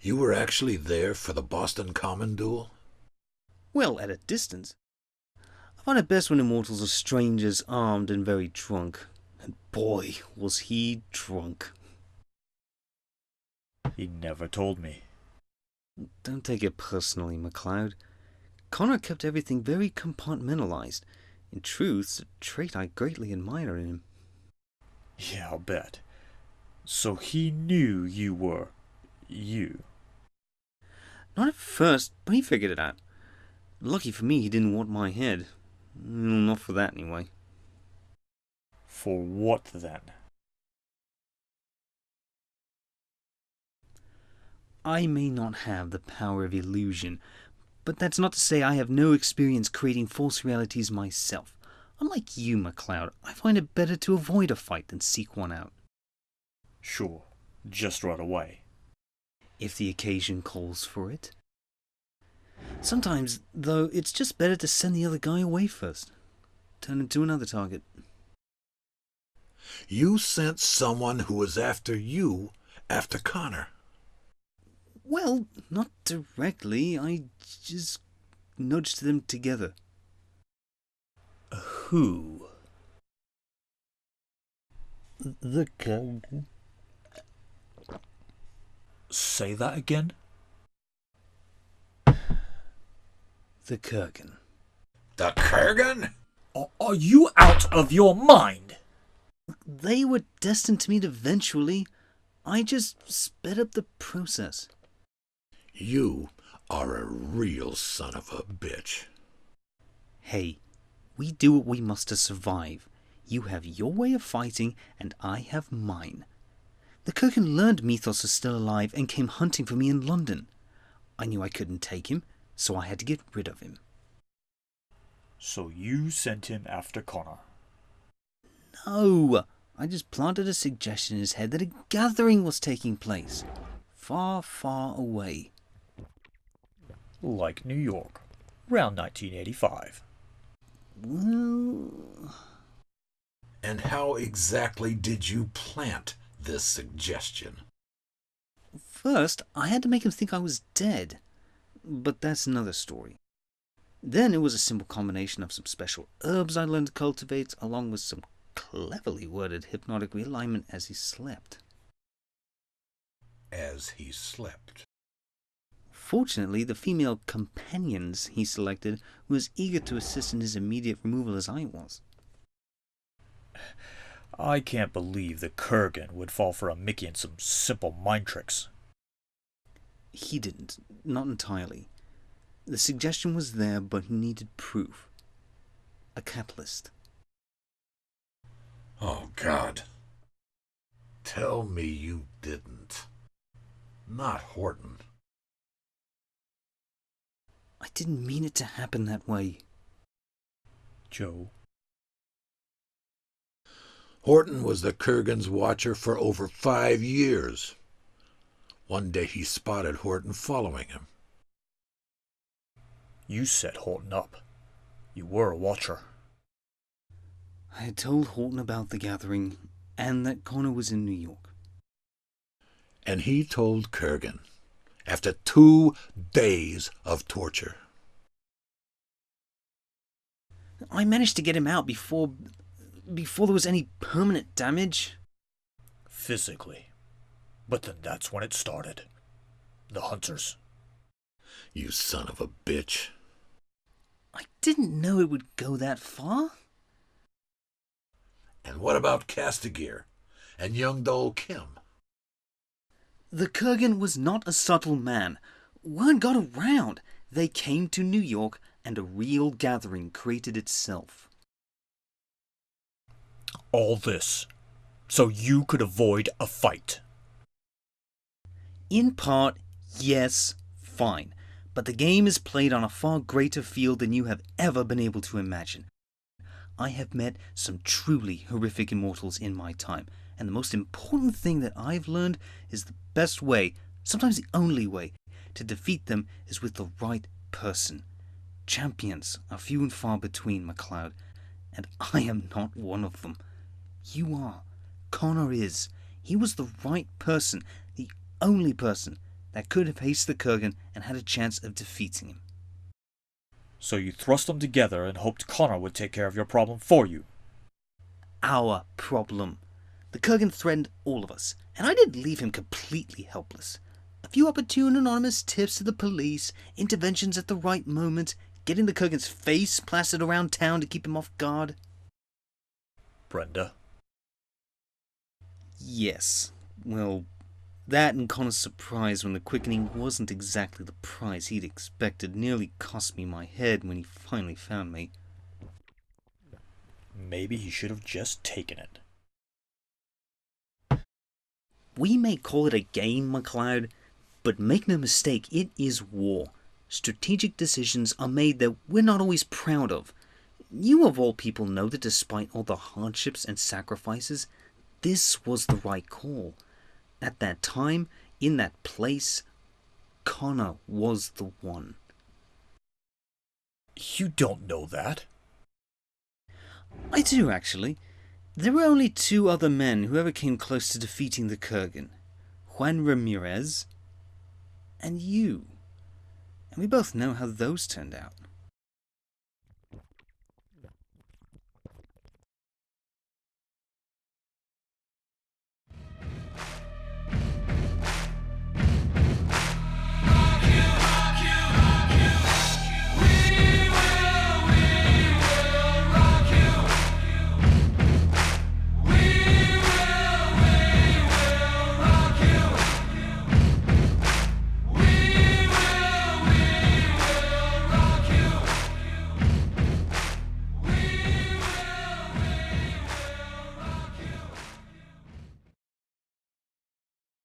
You were actually there for the Boston Common duel? Well, at a distance. I find it best when immortals are strangers, armed and very drunk. And boy, was he drunk. He never told me. Don't take it personally, MacLeod. Connor kept everything very compartmentalized. In truth, it's a trait I greatly admire in him. Yeah, I'll bet. So he knew you were you. Not at first, but he figured it out. Lucky for me, he didn't want my head. Not for that, anyway. For what then? I may not have the power of illusion, but that's not to say I have no experience creating false realities myself. Unlike you, MacLeod, I find it better to avoid a fight than seek one out. Sure, just right away. If the occasion calls for it. Sometimes, though, it's just better to send the other guy away first. Turn him to another target. You sent someone who was after you after Connor. Well, not directly. I just nudged them together. Who? The Kurgan. Say that again? The Kurgan. The Kurgan? Are you out of your mind? They were destined to meet eventually. I just sped up the process. You are a real son of a bitch. Hey, we do what we must to survive. You have your way of fighting, and I have mine. The Kurgan learned Mythos was still alive and came hunting for me in London. I knew I couldn't take him, so I had to get rid of him. So you sent him after Connor? No, I just planted a suggestion in his head that a gathering was taking place. Far, far away. Like New York, round 1985. Well... And how exactly did you plant this suggestion? First, I had to make him think I was dead. But that's another story. Then it was a simple combination of some special herbs I learned to cultivate, along with some cleverly worded hypnotic realignment as he slept. As he slept. Fortunately, the female companions he selected were as eager to assist in his immediate removal as I was. I can't believe the Kurgan would fall for a Mickey and some simple mind tricks. He didn't. Not entirely. The suggestion was there, but he needed proof. A catalyst. Oh, God. Tell me you didn't. Not Horton. I didn't mean it to happen that way. Joe. Horton was the Kurgan's watcher for over 5 years. One day he spotted Horton following him. You set Horton up. You were a watcher. I had told Horton about the gathering, and that Connor was in New York. And he told Kurgan, after 2 days of torture. I managed to get him out before there was any permanent damage. Physically. But then that's when it started. The hunters. You son of a bitch. I didn't know it would go that far. And what about Castigear and young Dole Kim? The Kurgan was not a subtle man. Word got around. They came to New York, and a real gathering created itself. All this, so you could avoid a fight. In part, yes, fine. But the game is played on a far greater field than you have ever been able to imagine. I have met some truly horrific immortals in my time, and the most important thing that I've learned is the best way, sometimes the only way, to defeat them is with the right person. Champions are few and far between, MacLeod, and I am not one of them. You are. Connor is. He was the right person, the only person, that could have faced the Kurgan and had a chance of defeating him. So you thrust them together and hoped Connor would take care of your problem for you. Our problem. The Kurgan threatened all of us, and I didn't leave him completely helpless. A few opportune anonymous tips to the police, interventions at the right moment, getting the Kurgan's face plastered around town to keep him off guard. Brenda? Yes. Well, that and Connor's surprise when the quickening wasn't exactly the prize he'd expected nearly cost me my head when he finally found me. Maybe he should have just taken it. We may call it a game, MacLeod, but make no mistake, it is war. Strategic decisions are made that we're not always proud of. You of all people know that despite all the hardships and sacrifices, this was the right call. At that time, in that place, Connor was the one. You don't know that. I do, actually. There were only two other men who ever came close to defeating the Kurgan. Juan Ramirez and you. And we both know how those turned out.